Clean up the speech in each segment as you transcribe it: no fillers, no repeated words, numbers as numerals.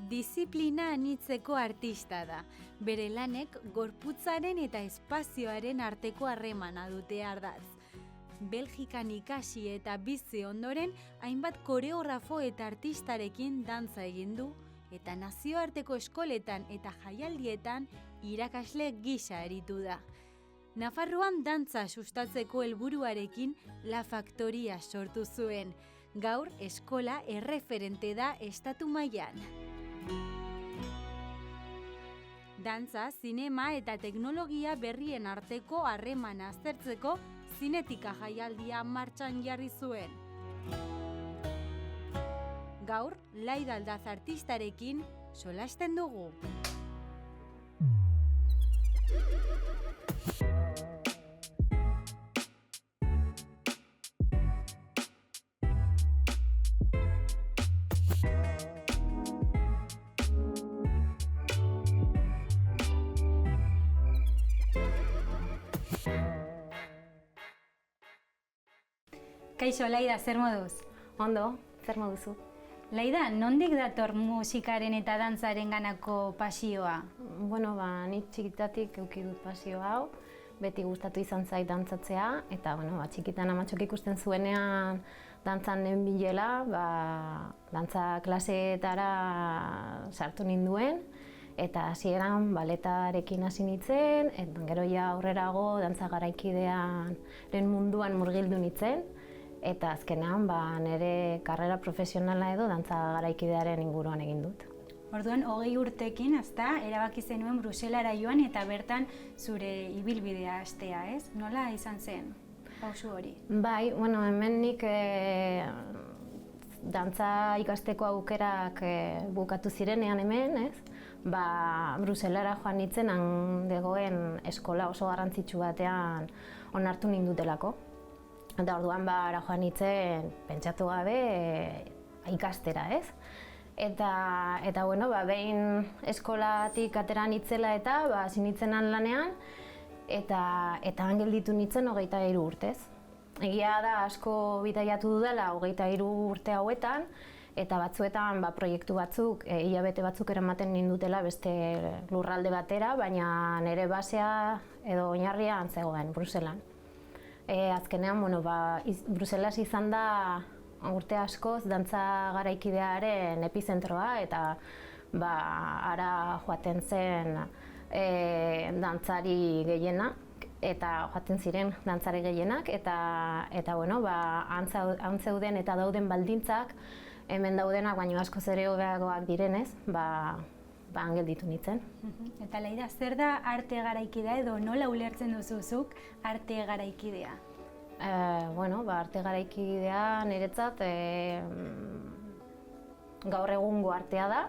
Diziplina anitzeko artista da. Bere lanek gorputzaren eta espazioaren arteko harremana dute ardatz. Belgikan ikasi eta bizi ondoren hainbat koreografo eta artistarekin dantza egin du eta nazioarteko eskoletan eta jaialdietan irakasle gisa aritu da. Nafarroan dantza sustatzeko helburuarekin La Factoria sortu zuen. Gaur eskola erreferente da estatu mailan. Dantza, zinema eta teknologia berrien arteko harremana aztertzeko zinetika jaialdia martxan jarri zuen. Gaur, Laida Aldaz artistarekin solasten dugu. Kaixo, Laida, zer moduz? Ondo, zer moduzu? Laida, nondik dator musikaren eta dantzaren ganako pasioa? Bueno, ni txikitatik eduki dut pasio hau, beti gustatu izan zait dantzatzea, eta txikitan amatxok ikusten zuenean dantzan nenbilela, dantza klaseetara sartu ninduen, eta hasieran baletarekin hasi nintzen, eta gero ja aurrerago dantza garaikidearen munduan murgildu nintzen, eta azkenean nire karrera profesionala edo dantza garaikidearen inguruan egin dut. Orduan, 20 urtekin, erabaki zenuen Bruselara joan eta bertan zure ibilbidea hastea, ez? Nola izan zen pausu hori? Bai, hemen nik dantza ikasteko aukerak bukatu zirenean hemen, ez? Bruselara joan nintzen handegoen eskola oso garrantzitsu batean onartu nindutelako. Eta orduan joan nintzen pentsatu gabe ikastera, ez? Eta behin eskolatik atera nintzela eta hasi nintzenan lanean eta han gelditu nintzen 23 urtez. Egia da asko bidaiatu dudala 23 urte hauetan eta batzuetan proiektu batzuk, hilabete batzuk eramaten nindutela beste lurralde batera, baina nire basea edo oinarria han zegoen Bruselan. Azkenean, Bruselas izan da urte askoz dantza garaikidearen epizentroa eta ara joaten zen dantzari gehienak eta joaten ziren dantzari gehienak eta han zeuden eta dauden baldintzak hemen daudenak baino askoz ere hobeagoak direnez, han gelditu nintzen. Eta Laida, zer da arte garaikidea edo nola ulertzen duzuzuk arte garaikidea? Arte garaikidea niretzat gaur egungo artea da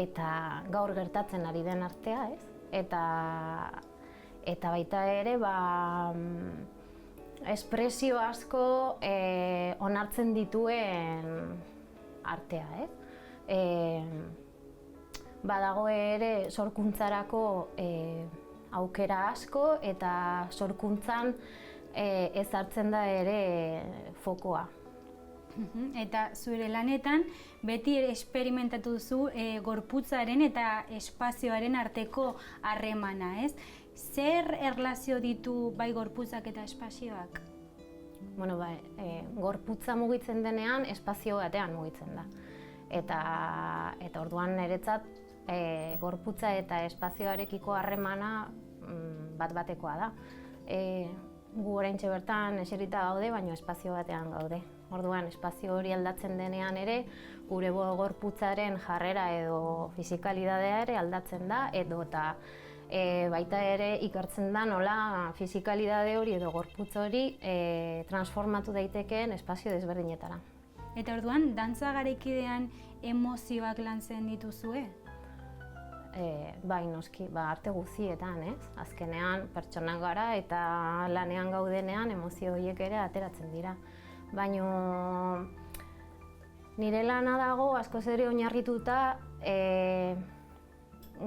eta gaur gertatzen ari den artea, ez? Eta baita ere espresio asko onartzen dituen artea, ez? Badago ere sorkuntzarako aukera asko eta sorkuntzan ezartzen da ere fokoa. Eta zure lanetan beti esperimentatu duzu gorputzaren eta espazioaren arteko harremana, ez? Zer erlazio ditu bai gorputzak eta espazioak? Gorputza mugitzen denean espazio batean mugitzen da. Eta orduan niretzat gorputza eta espazioarekiko harremana bat-batekoa da. Gu oraintxe bertan eserita gaude, baina espazio batean gaude. Orduan, espazio hori aldatzen denean ere, gure gorputzaren jarrera edo fizikalidadea ere aldatzen da, eta baita ere ikertzen da nola fizikalidade hori edo gorputz hori transformatu daitekeen espazio desberdinetara. Eta orduan, dantza garaikidean emozioak lantzen dituzue? Bai, noski, arte guztietan, ez? Azkenean pertsonak gara eta lanean gaudenean emozio horiek ere ateratzen dira. Baina nire lana dago askoz ere oinarrituta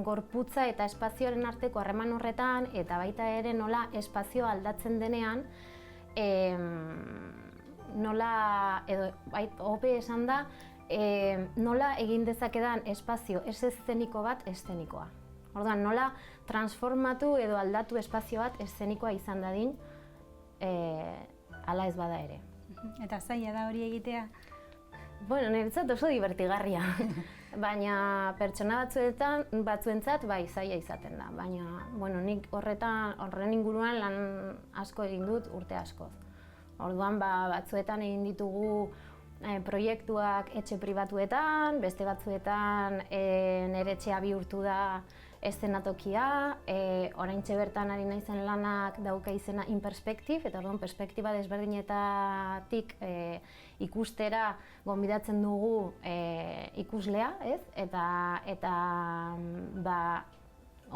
gorputza eta espazioaren arteko harreman horretan eta baita ere nola espazioa aldatzen denean nola, edo hobe esan da, nola egin dezakedan espazio ez eszeniko bat eszenikoa. Orduan, nola transformatu edo aldatu espazio bat eszenikoa izan dadin, hala ez bada ere. Eta zaila da hori egitea? Bueno, niretzat oso divertigarria, baina pertsona batzuentzat bai zaila izaten da. Baina, bueno, nik horren inguruan lan asko egin dut urte askoz. Orduan, batzuetan egin ditugu proiektuak etxe pribatuetan, beste batzuetan nire etxea bihurtu da eszenatokia, oraintxe bertan ari naizen lanak dauka izena In Perspective, eta orduan perspektiba desberdinetatik ikustera gonbidatzen dugu ikuslea, ez? Eta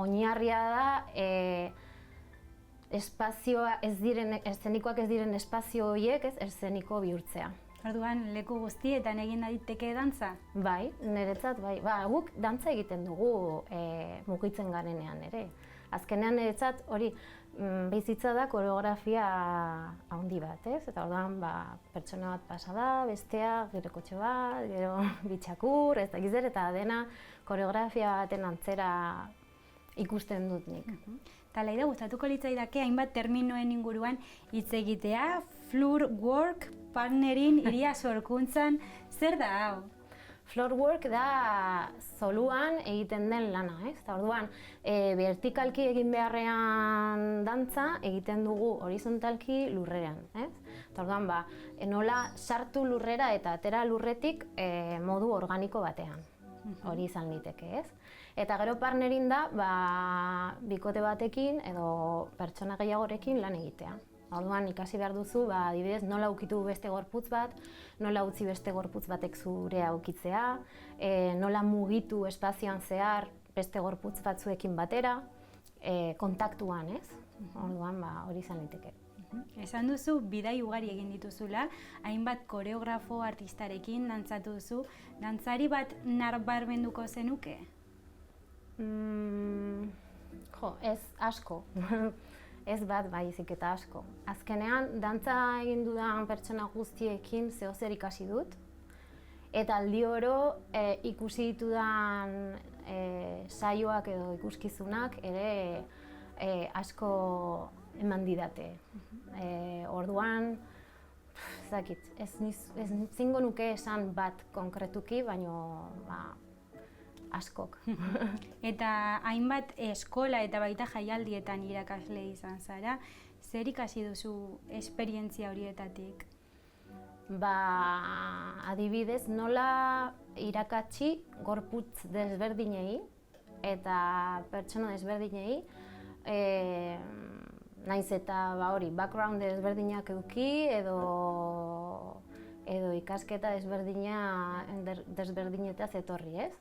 oinarria da espazioa eszenikoak ez diren espazio horiek, ez, eszeniko bihurtzea. Orduan, leku guztietan egin daiteke dantza? Bai, niretzat bai. Guk dantza egiten dugu mugitzen garenean ere. Azkenean niretzat hori bizitza da koreografia handi bat, ez? Eta orduan pertsona bat pasa da, bestea, gero kotxe bat, gero bitxakur, ez dakiz ere, eta dena koreografia baten antzera ikusten dut nik. Eta Laida, gustatuko litzaidake hainbat terminoen inguruan hitz egitea, floor work, partnerin, iria sorkuntzan, zer da hau? Floor work da zoluan egiten den lana, ez? Eta orduan, vertikalki egin beharrean dantza egiten dugu horizontalki lurreran, ez? Eta orduan, nola sartu lurrera eta atera lurretik modu organiko batean. Hori izan liteke, ez? Eta gero partnerin da, bikote batekin edo pertsona gehiagorekin lan egitea. Orduan ikasi behar duzu, adibidez, nola ukitu beste gorputz bat, nola utzi beste gorputz batek zurea ukitzea, nola mugitu espazioan zehar beste gorputz batzuekin batera, kontaktuan, ez? Orduan, hori izan liteke. Esan duzu, bidai ugari egin dituzula, hainbat koreografo artistarekin dantzatu duzu, dantzari bat nabarmenduko zenuke? Ez asko. Ez bat baizik eta asko. Azkenean, dantza egin dudan pertsona guztiekin zehozer ikasi dut. Eta aldi oro ikusi ditudan saioak edo ikuskizunak ere asko eman didate. Orduan, ez zingo nuke esan bat konkretuki, baino askok. Eta hainbat eskola eta baita jaialdietan irakasle izan zara, zer ikasi duzu esperientzia horietatik? Adibidez, nola irakatsi gorputz desberdinei eta pertsona desberdinei, naiz eta background desberdinak eduki edo ikasketa desberdinetaz etorri, ez?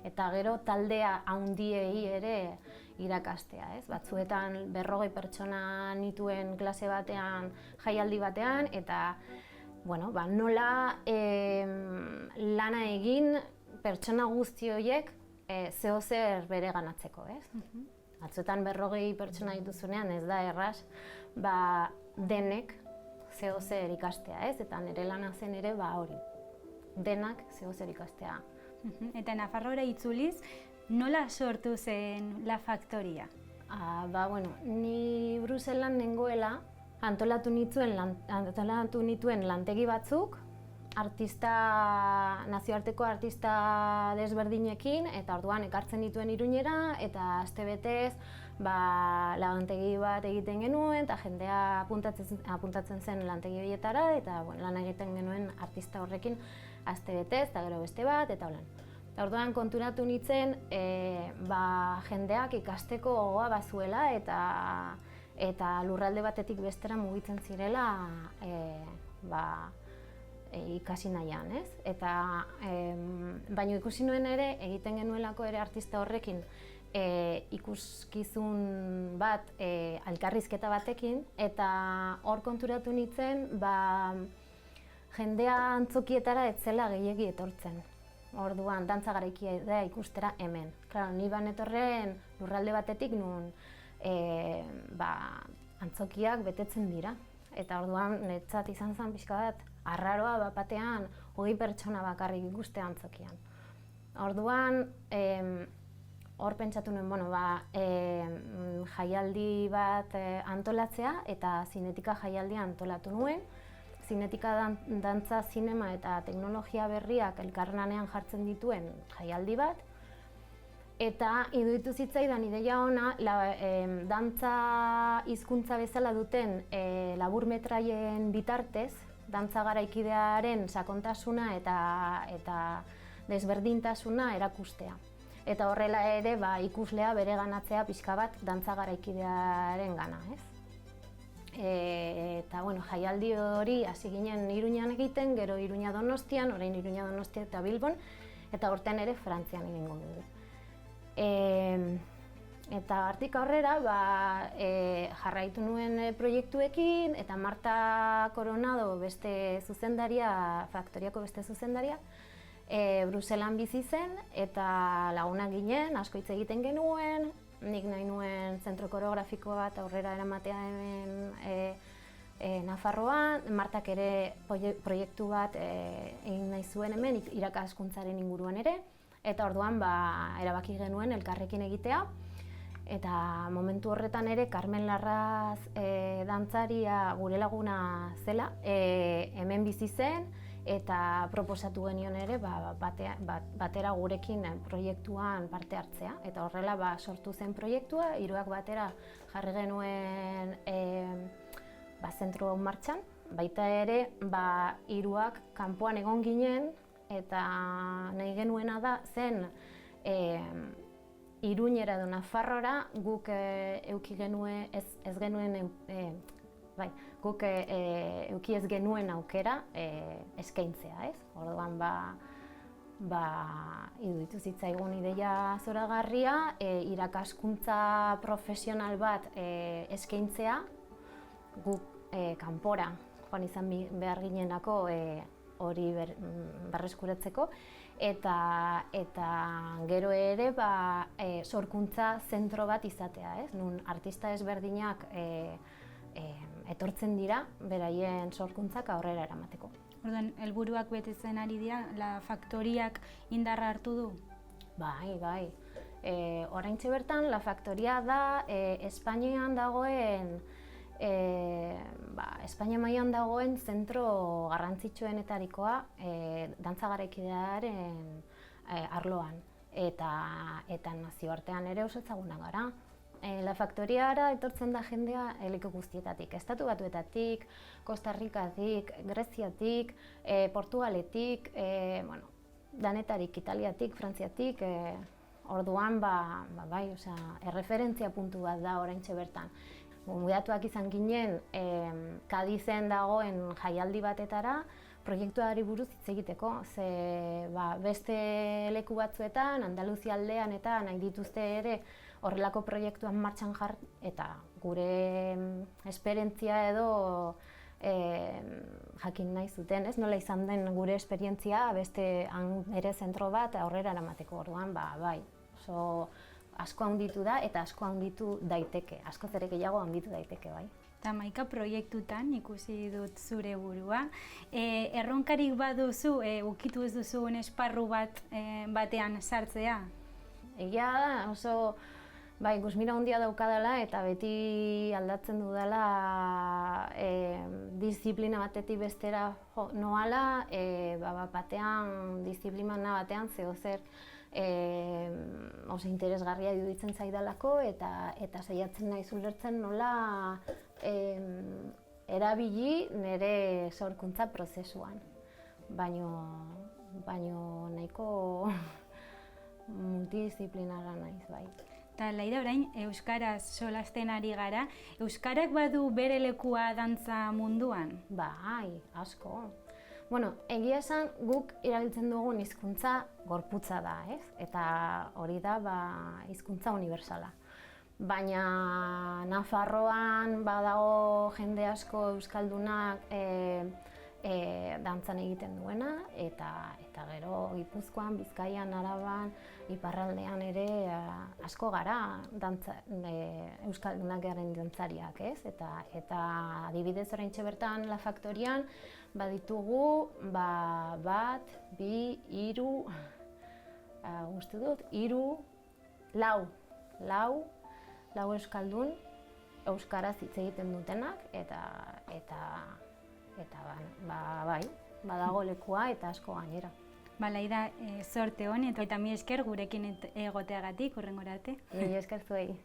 Eta gero taldea handiei ere irakastea, ez? Batzuetan 40 pertsona nituen klase batean, jaialdi batean, eta nola lana egin pertsona guzti horiek zehozer bereganatzeko, ez? Batzuetan 40 pertsona dituzunean ez da erraz, denek zehozer ikastea, ez? Eta nire lana zen ere hori, denak zehozer ikastea. Eta Nafarroara itzuliz, nola sortu zen La Factoria? Ni Bruselan nengoela antolatu nituen lantegi batzuk, nazioarteko artista desberdinekin, eta orduan ekartzen dituen Iruñera, eta astebetez lantegi bat egiten genuen, eta jendea apuntatzen zen lantegi horietara, eta lan egiten genuen artista horrekin astebetez, eta gero beste bat, eta holan. Orduan konturatu nintzen, jendeak ikasteko gogoa bazuela, eta lurralde batetik bestera mugitzen zirela ikasi nahian, ez? Baina ikusi nuen ere, egiten genuelako ere artista horrekin ikuskizun bat, elkarrizketa batekin, eta hor konturatu nintzen, jendea antzokietara etzela gehiegi etortzen. Orduan, dantza garaikia da ikustera hemen. Claro, ni etorren lurralde batetik nun antzokiak betetzen dira. eta orduan netzat izan zen pixka bat arraroa batean 20 pertsona bakarrik ikustea antzokian. Orduan, hor pentsatu nuen, jaialdi bat antolatzea eta zinetika jaialdia antolatu nuen. Zinetika dantza, zinema eta teknologia berriak elkarlanean jartzen dituen jaialdi bat. Eta iruditu zitzaidan ideia ona, dantza hizkuntza bezala duten laburmetraien bitartez, dantza garaikidearen sakontasuna eta desberdintasuna erakustea. Eta horrela ere ikuslea bereganatzea pixka bat dantza garaikidearen gana, ez? Eta jaialdi hori hasi ginen Iruñan egiten, gero Iruña Donostian, orain Iruña Donostia eta Bilbon, eta horten ere Frantzian egingo dugu. Eta hortik aurrera jarraitu nuen proiektuekin, eta Marta Coronado beste zuzendaria, Faktoriako beste zuzendaria, Bruselan bizi zen, eta lagunak ginen, asko hitz egiten genuen, nik nahi nuen zentro koreografiko bat aurrera eramatea hemen Nafarroan, Martak ere proiektu bat egin nahi zuen hemen, irakaskuntzaren inguruan ere, eta orduan erabaki genuen elkarrekin egitea. Eta momentu horretan ere Carmen Larraz dantzaria gure laguna zela, hemen bizi zen, eta proposatu genion ere batera gurekin proiektuan parte hartzea. Eta horrela sortu zen proiektua, hiruak batera jarri genuen zentro martxan. Baita ere, hiruak kanpoan egon ginen, eta nahi genuena da zen Iruñera edo Nafarrora guk eduki ez genuen aukera eskaintzea, ez? Orduan iruditu zitzaigun ideia zoragarria, irakaskuntza profesional bat eskaintzea, guk kanpora joan izan behar ginenako hori berreskuratzeko, eta gero ere sorkuntza zentro bat izatea, ez? Nun artista ezberdinak etortzen dira beraien sorkuntzak aurrera eramateko. Orduan, helburuak betetzen ari dira, La Faktoriak indarra hartu du? Bai. Oraintxe bertan, La Faktoria da Espainian dagoen Espainia mailan dagoen zentro garrantzitsuenetarikoa dantza garaikidearen arloan, eta nazioartean ere oso ezagunak gara. La Faktoriara etortzen da jendea leku guztietatik, Estatu Batuetatik, Costa Ricatik, Greziatik, Portugaletik, danetarik, Italiatik, Frantziatik, orduan erreferentzia puntu bat da oraintxe bertan. Mudatuak izan ginen Kadizen dagoen jaialdi batetara proiektuari buruz hitz egiteko, ze beste leku batzuetan, Andaluzia aldean eta nahi dituzte ere horrelako proiektuan martxan jar, eta gure esperientzia edo jakin nahi zuten, ez? Nola izan den gure esperientzia beste ere zentro bat aurrera eramateko. Orduan, oso asko handitu da eta asko handitu daiteke, askoz ere gehiago handitu daiteke, bai. Eta hamaika proiektutan ikusi dut zure burua. Erronkarik baduzu, ukitu ez duzun esparru batean sartzea? Egia da, oso ikusmira handia daukadala eta beti aldatzen dudala disiplina batetik bestera noala, batean, disiplina batean zehozer oso interesgarria iruditzen zaidalako eta saiatzen naiz ulertzen nola erabili nire sorkuntza prozesuan. Baino nahiko multidisciplinarra naiz, bai. Eta Laida, orain euskaraz solasten ari gara. Euskarak badu bere lekua dantza munduan? Bai, asko. Egia esan guk erabiltzen dugun hizkuntza gorputza da, ez? Eta hori da hizkuntza unibertsala. Baina Nafarroan badago jende asko euskaldunak dantzan egiten duena, eta gero Gipuzkoan, Bizkaian, Araban, iparraldean ere asko gara euskaldunak garen dantzariak, ez? Eta adibidez oraintxe bertan La Faktorian baditugu 1, 2, 3, uste dut, 4 euskaldun euskaraz hitz egiten dutenak, eta bai, badago lekua eta asko gainera. Laida, sorte hon eta mi esker gurekin egoteagatik, hurrengora arte. Mi esker zuei.